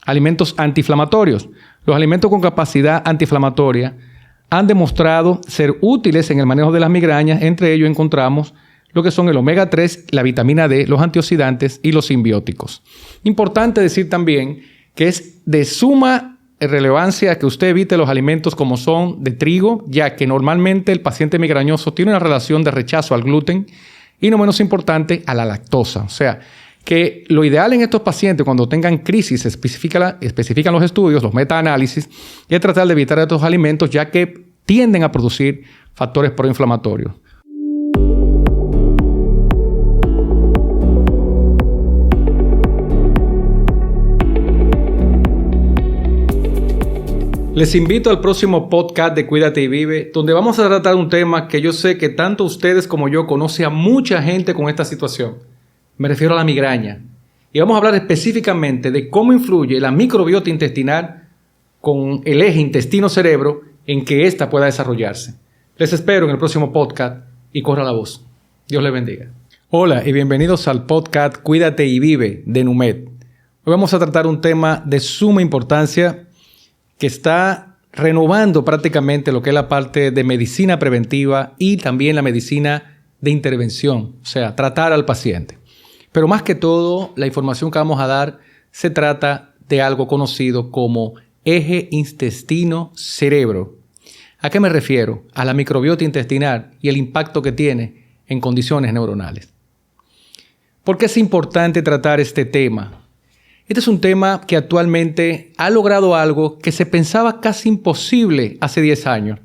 Alimentos antiinflamatorios. Los alimentos con capacidad antiinflamatoria han demostrado ser útiles en el manejo de las migrañas. Entre ellos encontramos lo que son el omega 3, la vitamina D, los antioxidantes y los simbióticos. Importante decir también que es de suma relevancia que usted evite los alimentos como son de trigo, ya que normalmente el paciente migrañoso tiene una relación de rechazo al gluten y, no menos importante, a la lactosa. O sea, que lo ideal en estos pacientes cuando tengan crisis, especifican los estudios, los metaanálisis, es tratar de evitar estos alimentos ya que tienden a producir factores proinflamatorios. Les invito al próximo podcast de Cuídate y Vive, donde vamos a tratar un tema que yo sé que tanto ustedes como yo conocen a mucha gente con esta situación. Me refiero a la migraña. Y vamos a hablar específicamente de cómo influye la microbiota intestinal con el eje intestino-cerebro en que ésta pueda desarrollarse. Les espero en el próximo podcast y corra la voz. Dios les bendiga. Hola y bienvenidos al podcast Cuídate y Vive de Numed. Hoy vamos a tratar un tema de suma importancia que está renovando prácticamente lo que es la parte de medicina preventiva y también la medicina de intervención, o sea, tratar al paciente. Pero más que todo, la información que vamos a dar se trata de algo conocido como eje intestino-cerebro. ¿A qué me refiero? A la microbiota intestinal y el impacto que tiene en condiciones neuronales. ¿Por qué es importante tratar este tema? Este es un tema que actualmente ha logrado algo que se pensaba casi imposible hace 10 años.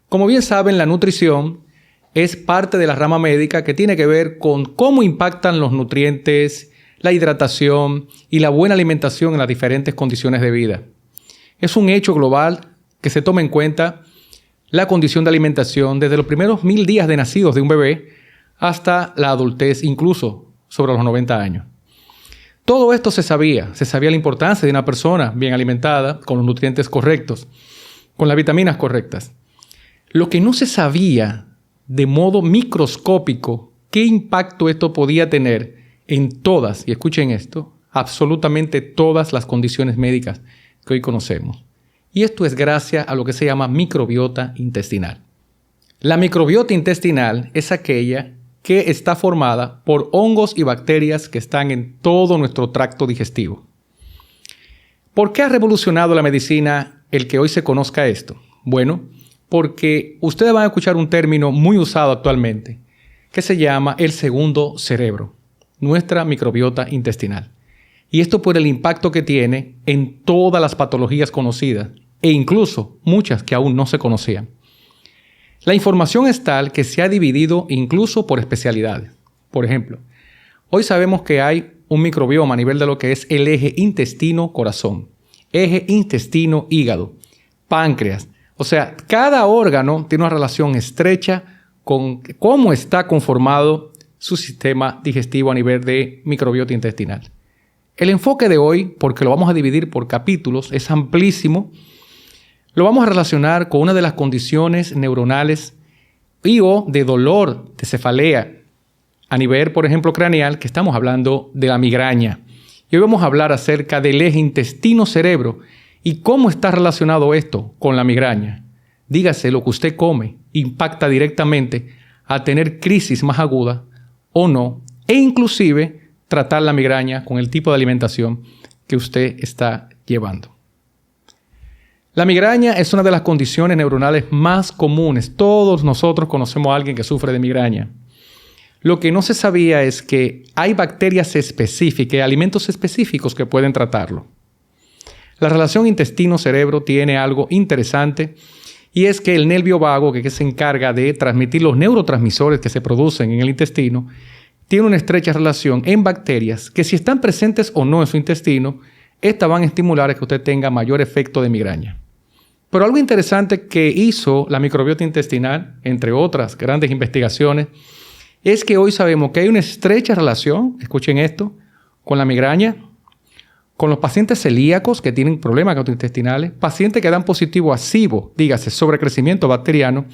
Como bien saben, la nutrición es parte de la rama médica que tiene que ver con cómo impactan los nutrientes, la hidratación y la buena alimentación en las diferentes condiciones de vida. Es un hecho global que se toma en cuenta la condición de alimentación desde los primeros 1000 días de nacidos de un bebé hasta la adultez, incluso sobre los 90 años. Todo esto se sabía la importancia de una persona bien alimentada, con los nutrientes correctos, con las vitaminas correctas. Lo que no se sabía de modo microscópico, qué impacto esto podía tener en todas, y escuchen esto, absolutamente todas las condiciones médicas que hoy conocemos. Y esto es gracias a lo que se llama microbiota intestinal. La microbiota intestinal es aquella que está formada por hongos y bacterias que están en todo nuestro tracto digestivo. ¿Por qué ha revolucionado la medicina el que hoy se conozca esto? Bueno, porque ustedes van a escuchar un término muy usado actualmente que se llama el segundo cerebro, nuestra microbiota intestinal. Y esto por el impacto que tiene en todas las patologías conocidas e incluso muchas que aún no se conocían. La información es tal que se ha dividido incluso por especialidades. Por ejemplo, hoy sabemos que hay un microbioma a nivel de lo que es el eje intestino-corazón, eje intestino-hígado, páncreas. O sea, cada órgano tiene una relación estrecha con cómo está conformado su sistema digestivo a nivel de microbiota intestinal. El enfoque de hoy, porque lo vamos a dividir por capítulos, es amplísimo. Lo vamos a relacionar con una de las condiciones neuronales y o de dolor, de cefalea, a nivel, por ejemplo, craneal, que estamos hablando de la migraña. Y hoy vamos a hablar acerca del eje intestino-cerebro y cómo está relacionado esto con la migraña. Dígase, lo que usted come impacta directamente a tener crisis más aguda o no, e inclusive tratar la migraña con el tipo de alimentación que usted está llevando. La migraña es una de las condiciones neuronales más comunes. Todos nosotros conocemos a alguien que sufre de migraña. Lo que no se sabía es que hay bacterias específicas, alimentos específicos que pueden tratarlo. La relación intestino-cerebro tiene algo interesante y es que el nervio vago, que se encarga de transmitir los neurotransmisores que se producen en el intestino, tiene una estrecha relación en bacterias que si están presentes o no en su intestino, estas van a estimular a que usted tenga mayor efecto de migraña. Pero algo interesante que hizo la microbiota intestinal, entre otras grandes investigaciones, es que hoy sabemos que hay una estrecha relación, escuchen esto, con la migraña, con los pacientes celíacos que tienen problemas gastrointestinales, pacientes que dan positivo a SIBO, dígase sobrecrecimiento bacteriano,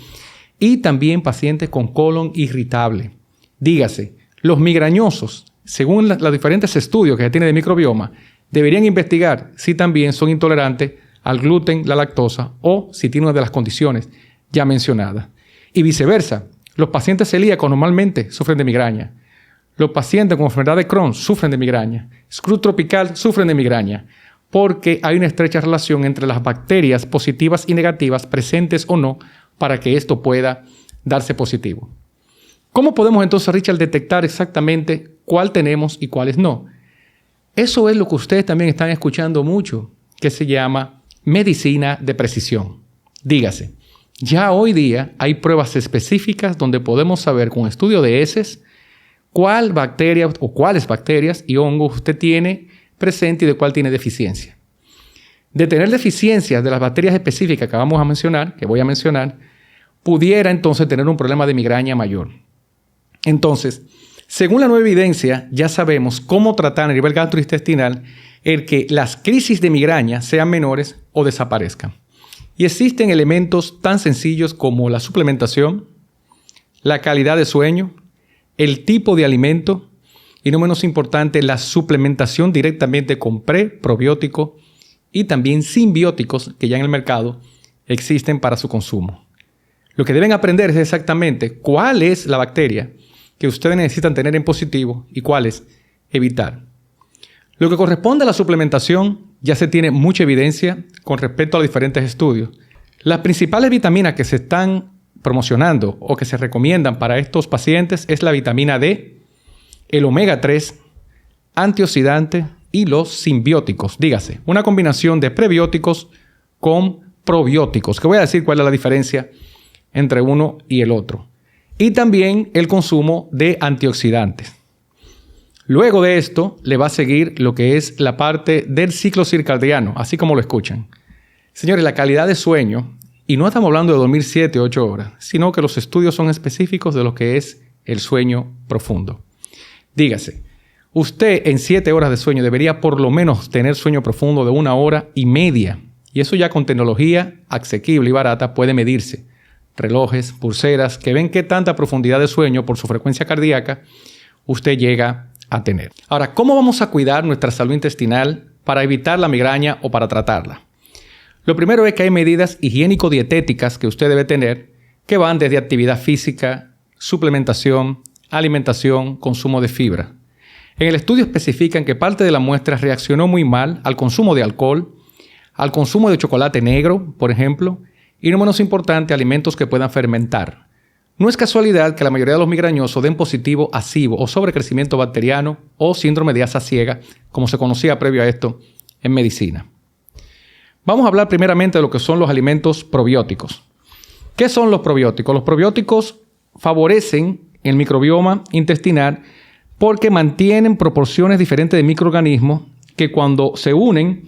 y también pacientes con colon irritable, dígase los migrañosos, según los diferentes estudios que se tiene de microbioma, deberían investigar si también son intolerantes al gluten, la lactosa o si tienen una de las condiciones ya mencionadas. Y viceversa, los pacientes celíacos normalmente sufren de migraña. Los pacientes con enfermedad de Crohn sufren de migraña. Scrub tropical sufren de migraña porque hay una estrecha relación entre las bacterias positivas y negativas presentes o no para que esto pueda darse positivo. ¿Cómo podemos entonces, Richard, detectar exactamente cuál tenemos y cuáles no? Eso es lo que ustedes también están escuchando mucho, que se llama medicina de precisión. Dígase, ya hoy día hay pruebas específicas donde podemos saber con estudio de heces cuál bacteria o cuáles bacterias y hongos usted tiene presente y de cuál tiene deficiencia. De tener deficiencias de las bacterias específicas que voy a mencionar, pudiera entonces tener un problema de migraña mayor. Entonces, según la nueva evidencia, ya sabemos cómo tratar a nivel gastrointestinal el que las crisis de migraña sean menores o desaparezcan. Y existen elementos tan sencillos como la suplementación, la calidad de sueño, el tipo de alimento y, no menos importante, la suplementación directamente con probiótico y también simbióticos que ya en el mercado existen para su consumo. Lo que deben aprender es exactamente cuál es la bacteria que ustedes necesitan tener en positivo y cuáles evitar. Lo que corresponde a la suplementación, ya se tiene mucha evidencia con respecto a los diferentes estudios. Las principales vitaminas que se están promocionando o que se recomiendan para estos pacientes es la vitamina D, el omega 3, antioxidante y los simbióticos. Dígase, una combinación de prebióticos con probióticos, que voy a decir cuál es la diferencia entre uno y el otro. Y también el consumo de antioxidantes. Luego de esto, le va a seguir lo que es la parte del ciclo circadiano, así como lo escuchan. Señores, la calidad de sueño, y no estamos hablando de dormir 7 o 8 horas, sino que los estudios son específicos de lo que es el sueño profundo. Dígase, usted en 7 horas de sueño debería por lo menos tener sueño profundo de 1 hora y media. Y eso ya con tecnología asequible y barata puede medirse. Relojes, pulseras, que ven qué tanta profundidad de sueño por su frecuencia cardíaca usted llega a tener. Ahora, ¿cómo vamos a cuidar nuestra salud intestinal para evitar la migraña o para tratarla? Lo primero es que hay medidas higiénico-dietéticas que usted debe tener que van desde actividad física, suplementación, alimentación, consumo de fibra. En el estudio especifican que parte de la muestra reaccionó muy mal al consumo de alcohol, al consumo de chocolate negro, por ejemplo, y no menos importante, alimentos que puedan fermentar. No es casualidad que la mayoría de los migrañosos den positivo a SIBO o sobrecrecimiento bacteriano o síndrome de asa ciega, como se conocía previo a esto en medicina. Vamos a hablar primeramente de lo que son los alimentos probióticos. ¿Qué son los probióticos? Los probióticos favorecen el microbioma intestinal porque mantienen proporciones diferentes de microorganismos que cuando se unen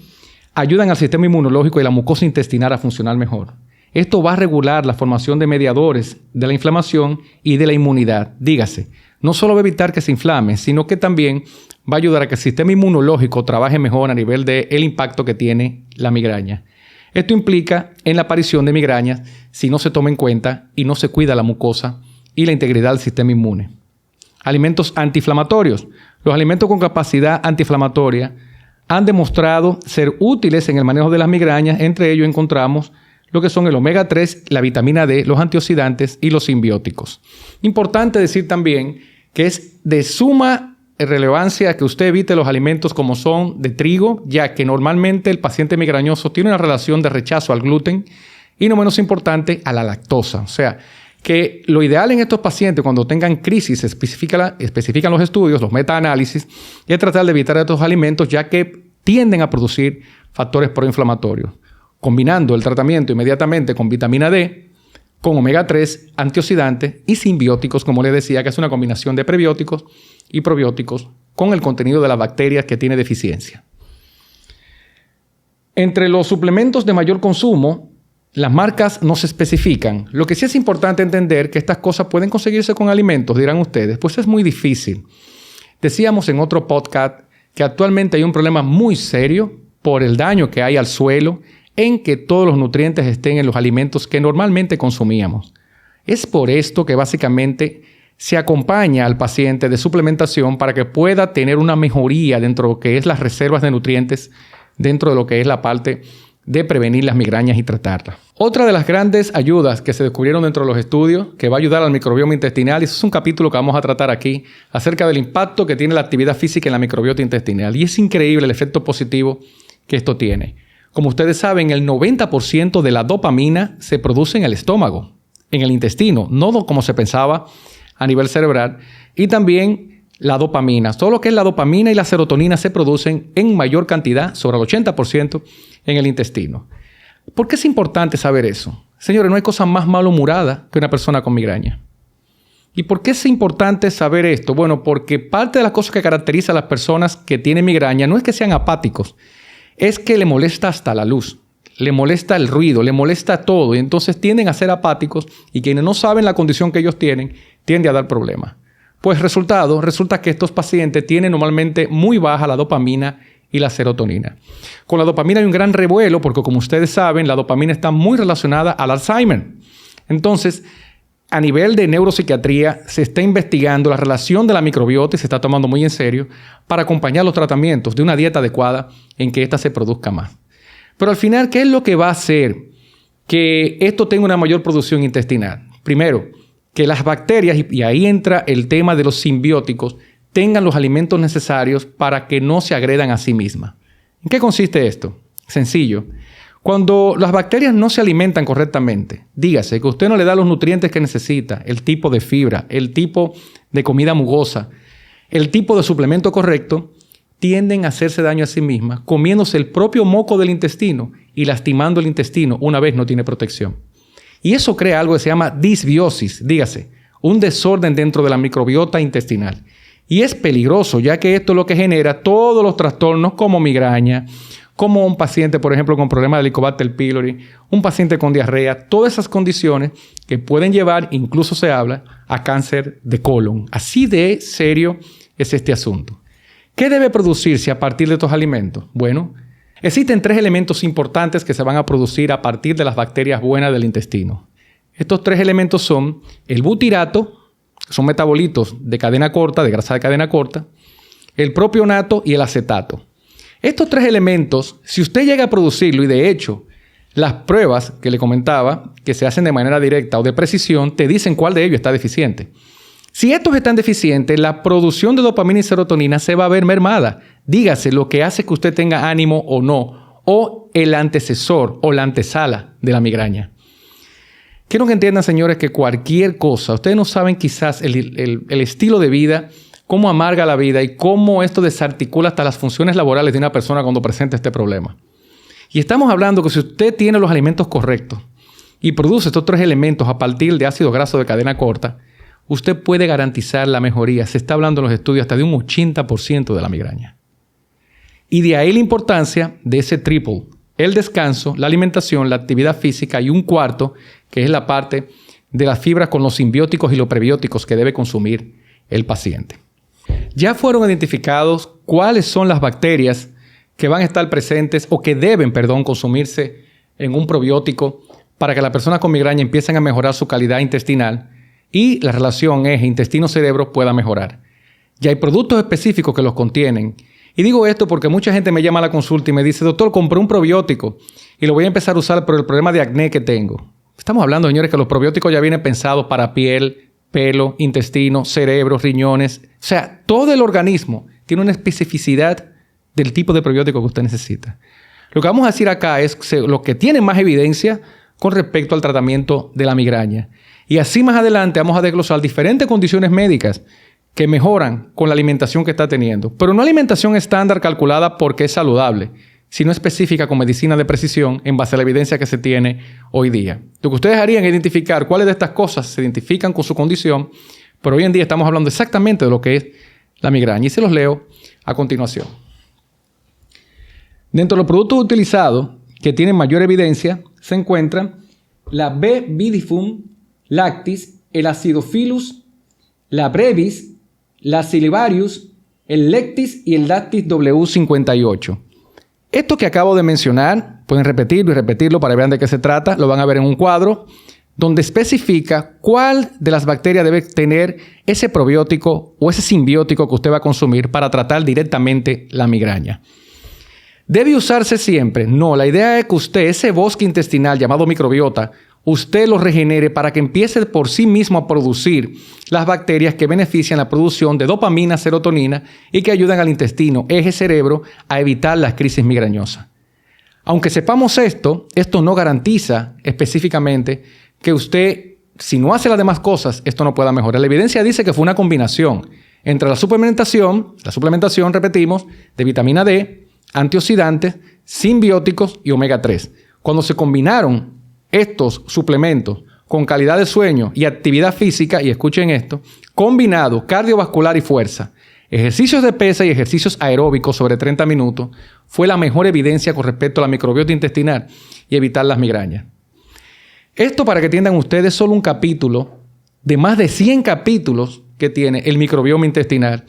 ayudan al sistema inmunológico y la mucosa intestinal a funcionar mejor. Esto va a regular la formación de mediadores de la inflamación y de la inmunidad. Dígase, no solo va a evitar que se inflame, sino que también va a ayudar a que el sistema inmunológico trabaje mejor a nivel del impacto que tiene la migraña. Esto implica en la aparición de migrañas si no se toma en cuenta y no se cuida la mucosa y la integridad del sistema inmune. Alimentos antiinflamatorios. Los alimentos con capacidad antiinflamatoria han demostrado ser útiles en el manejo de las migrañas. Entre ellos encontramos lo que son el omega 3, la vitamina D, los antioxidantes y los simbióticos. Importante decir también que es de suma relevancia que usted evite los alimentos como son de trigo, ya que normalmente el paciente migrañoso tiene una relación de rechazo al gluten y, no menos importante, a la lactosa. O sea, que lo ideal en estos pacientes cuando tengan crisis, especifican los estudios, los metaanálisis, es tratar de evitar estos alimentos ya que tienden a producir factores proinflamatorios. Combinando el tratamiento inmediatamente con vitamina D, con omega 3, antioxidantes y simbióticos, como les decía, que es una combinación de prebióticos y probióticos con el contenido de las bacterias que tiene deficiencia. Entre los suplementos de mayor consumo, las marcas no se especifican. Lo que sí es importante entender que estas cosas pueden conseguirse con alimentos, dirán ustedes, pues es muy difícil. Decíamos en otro podcast que actualmente hay un problema muy serio por el daño que hay al suelo en que todos los nutrientes estén en los alimentos que normalmente consumíamos. Es por esto que básicamente se acompaña al paciente de suplementación para que pueda tener una mejoría dentro de lo que es las reservas de nutrientes, dentro de lo que es la parte de prevenir las migrañas y tratarlas. Otra de las grandes ayudas que se descubrieron dentro de los estudios que va a ayudar al microbioma intestinal, y eso es un capítulo que vamos a tratar aquí, acerca del impacto que tiene la actividad física en la microbiota intestinal. Y es increíble el efecto positivo que esto tiene. Como ustedes saben, el 90% de la dopamina se produce en el estómago, en el intestino, no como se pensaba a nivel cerebral, y también la dopamina. Todo lo que es la dopamina y la serotonina se producen en mayor cantidad, sobre el 80%, en el intestino. ¿Por qué es importante saber eso? Señores, no hay cosa más malhumorada que una persona con migraña. ¿Y por qué es importante saber esto? Bueno, porque parte de las cosas que caracteriza a las personas que tienen migraña no es que sean apáticos, es que le molesta hasta la luz, le molesta el ruido, le molesta todo, y entonces tienden a ser apáticos, y quienes no saben la condición que ellos tienen, tiende a dar problemas. Pues resulta que estos pacientes tienen normalmente muy baja la dopamina y la serotonina. Con la dopamina hay un gran revuelo porque, como ustedes saben, la dopamina está muy relacionada al Alzheimer. Entonces, a nivel de neuropsiquiatría se está investigando la relación de la microbiota y se está tomando muy en serio para acompañar los tratamientos de una dieta adecuada en que ésta se produzca más. Pero al final, ¿qué es lo que va a hacer que esto tenga una mayor producción intestinal? Primero, que las bacterias, y ahí entra el tema de los simbióticos, tengan los alimentos necesarios para que no se agredan a sí mismas. ¿En qué consiste esto? Sencillo. Cuando las bacterias no se alimentan correctamente, dígase que usted no le da los nutrientes que necesita, el tipo de fibra, el tipo de comida mugosa, el tipo de suplemento correcto, tienden a hacerse daño a sí mismas, comiéndose el propio moco del intestino y lastimando el intestino una vez no tiene protección. Y eso crea algo que se llama disbiosis, dígase, un desorden dentro de la microbiota intestinal. Y es peligroso, ya que esto es lo que genera todos los trastornos como migraña, como un paciente, por ejemplo, con problemas de Helicobacter pylori, un paciente con diarrea, todas esas condiciones que pueden llevar, incluso se habla, a cáncer de colon. Así de serio es este asunto. ¿Qué debe producirse a partir de estos alimentos? Bueno, existen 3 elementos importantes que se van a producir a partir de las bacterias buenas del intestino. Estos 3 elementos son el butirato, que son metabolitos de cadena corta, de grasa de cadena corta, el propionato y el acetato. Estos 3 elementos, si usted llega a producirlo, y de hecho, las pruebas que le comentaba, que se hacen de manera directa o de precisión, te dicen cuál de ellos está deficiente. Si estos están deficientes, la producción de dopamina y serotonina se va a ver mermada. Dígase lo que hace que usted tenga ánimo o no, o el antecesor o la antesala de la migraña. Quiero que entiendan, señores, que cualquier cosa, ustedes no saben quizás el estilo de vida, cómo amarga la vida y cómo esto desarticula hasta las funciones laborales de una persona cuando presenta este problema. Y estamos hablando que si usted tiene los alimentos correctos y produce estos 3 elementos a partir de ácido graso de cadena corta, usted puede garantizar la mejoría. Se está hablando en los estudios hasta de un 80% de la migraña. Y de ahí la importancia de ese triple: el descanso, la alimentación, la actividad física y un cuarto, que es la parte de las fibras con los simbióticos y los prebióticos que debe consumir el paciente. Ya fueron identificados cuáles son las bacterias que van a estar presentes o que deben, consumirse en un probiótico para que las personas con migraña empiecen a mejorar su calidad intestinal y la relación eje intestino-cerebro pueda mejorar. Ya hay productos específicos que los contienen. Y digo esto porque mucha gente me llama a la consulta y me dice: doctor, compré un probiótico y lo voy a empezar a usar por el problema de acné que tengo. Estamos hablando, señores, que los probióticos ya vienen pensados para piel, pelo, intestino, cerebro, riñones. O sea, todo el organismo tiene una especificidad del tipo de probiótico que usted necesita. Lo que vamos a decir acá es lo que tiene más evidencia con respecto al tratamiento de la migraña. Y así más adelante vamos a desglosar diferentes condiciones médicas que mejoran con la alimentación que está teniendo. Pero no alimentación estándar calculada porque es saludable, sino específica con medicina de precisión en base a la evidencia que se tiene hoy día. Lo que ustedes harían es identificar cuáles de estas cosas se identifican con su condición, pero hoy en día estamos hablando exactamente de lo que es la migraña. Y se los leo a continuación. Dentro de los productos utilizados que tienen mayor evidencia se encuentran la B. bidifum lactis, el Acidophilus, la brevis, la Silivarius, el Lectis y el Lactis W58. Esto que acabo de mencionar, pueden repetirlo y repetirlo para ver de qué se trata, lo van a ver en un cuadro. donde especifica cuál de las bacterias debe tener ese probiótico o ese simbiótico que usted va a consumir para tratar directamente la migraña. ¿Debe usarse siempre? No, la idea es que usted, ese bosque intestinal llamado microbiota, usted lo regenere para que empiece por sí mismo a producir las bacterias que benefician la producción de dopamina, serotonina y que ayudan al intestino, eje cerebro, a evitar las crisis migrañosas. Aunque sepamos esto no garantiza específicamente que usted, si no hace las demás cosas, esto no pueda mejorar. La evidencia dice que fue una combinación entre la suplementación, repetimos, de vitamina D, antioxidantes, simbióticos y omega 3. Cuando se combinaron estos suplementos con calidad de sueño y actividad física, y escuchen esto, combinado cardiovascular y fuerza, ejercicios de pesa y ejercicios aeróbicos sobre 30 minutos, fue la mejor evidencia con respecto a la microbiota intestinal y evitar las migrañas. Esto, para que entiendan ustedes, es solo un capítulo de más de 100 capítulos que tiene el microbioma intestinal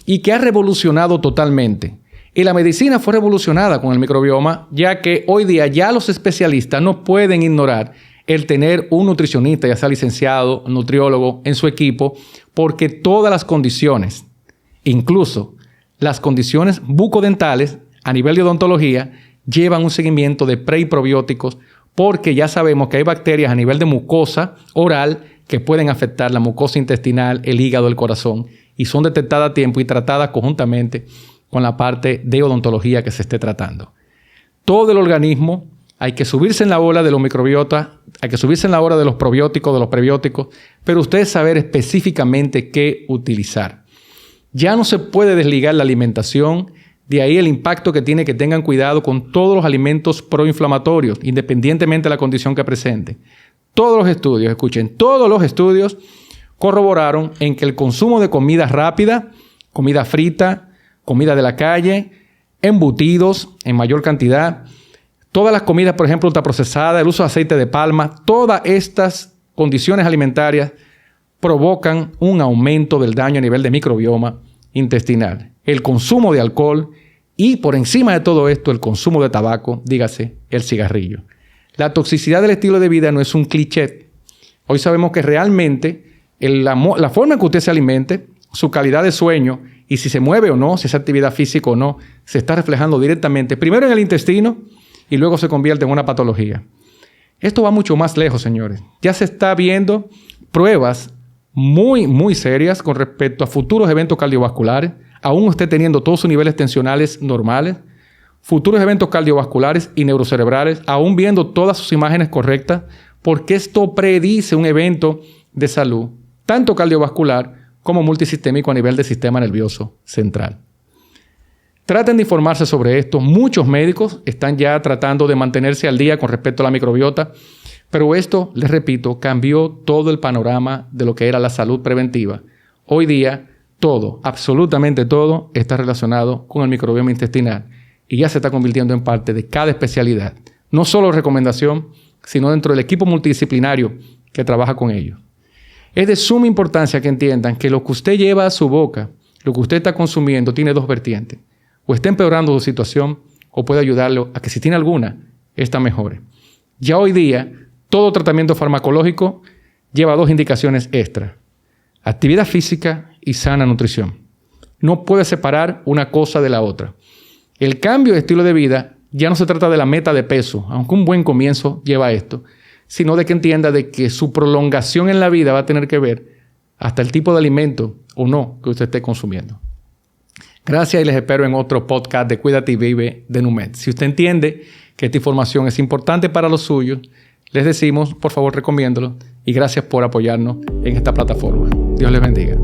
y que ha revolucionado totalmente. Y la medicina fue revolucionada con el microbioma, ya que hoy día ya los especialistas no pueden ignorar el tener un nutricionista, ya sea licenciado, nutriólogo, en su equipo, porque todas las condiciones, incluso las condiciones bucodentales a nivel de odontología, llevan un seguimiento de pre y probióticos, porque ya sabemos que hay bacterias a nivel de mucosa oral que pueden afectar la mucosa intestinal, el hígado, el corazón, y son detectadas a tiempo y tratadas conjuntamente con la parte de odontología que se esté tratando. Todo el organismo, hay que subirse en la ola de los microbiotas, hay que subirse en la ola de los probióticos, de los prebióticos, pero ustedes saber específicamente qué utilizar. Ya no se puede desligar la alimentación, de ahí el impacto que tiene que tengan cuidado con todos los alimentos proinflamatorios, independientemente de la condición que presenten. Todos los estudios, escuchen, todos los estudios corroboraron en que el consumo de comida rápida, comida frita, comida de la calle, embutidos en mayor cantidad, todas las comidas, por ejemplo, ultraprocesadas, el uso de aceite de palma, todas estas condiciones alimentarias provocan un aumento del daño a nivel de microbioma intestinal. El consumo de alcohol y, por encima de todo esto, el consumo de tabaco, dígase, el cigarrillo. La toxicidad del estilo de vida no es un cliché. Hoy sabemos que realmente la forma en que usted se alimente, su calidad de sueño y si se mueve o no, si es actividad física o no, se está reflejando directamente, primero en el intestino y luego se convierte en una patología. Esto va mucho más lejos, señores. Ya se está viendo pruebas muy, muy serias con respecto a futuros eventos cardiovasculares, aún usted teniendo todos sus niveles tensionales normales, futuros eventos cardiovasculares y neurocerebrales, aún viendo todas sus imágenes correctas, porque esto predice un evento de salud, tanto cardiovascular como multisistémico a nivel del sistema nervioso central. Traten de informarse sobre esto. Muchos médicos están ya tratando de mantenerse al día con respecto a la microbiota, pero esto, les repito, cambió todo el panorama de lo que era la salud preventiva. Hoy día, todo, absolutamente todo, está relacionado con el microbioma intestinal y ya se está convirtiendo en parte de cada especialidad. No solo recomendación, sino dentro del equipo multidisciplinario que trabaja con ellos. Es de suma importancia que entiendan que lo que usted lleva a su boca, lo que usted está consumiendo, tiene dos vertientes. O está empeorando su situación o puede ayudarlo a que, si tiene alguna, esta mejore. Ya hoy día, todo tratamiento farmacológico lleva dos indicaciones extra: actividad física y sana nutrición. No puede separar una cosa de la otra. El cambio de estilo de vida ya no se trata de la meta de peso, aunque un buen comienzo lleva a esto, sino de que entienda de que su prolongación en la vida va a tener que ver hasta el tipo de alimento o no que usted esté consumiendo. Gracias y les espero en otro podcast de Cuídate y Vive de Numed. Si usted entiende que esta información es importante para los suyos, les decimos, por favor, recomiéndolo y gracias por apoyarnos en esta plataforma. Dios les bendiga.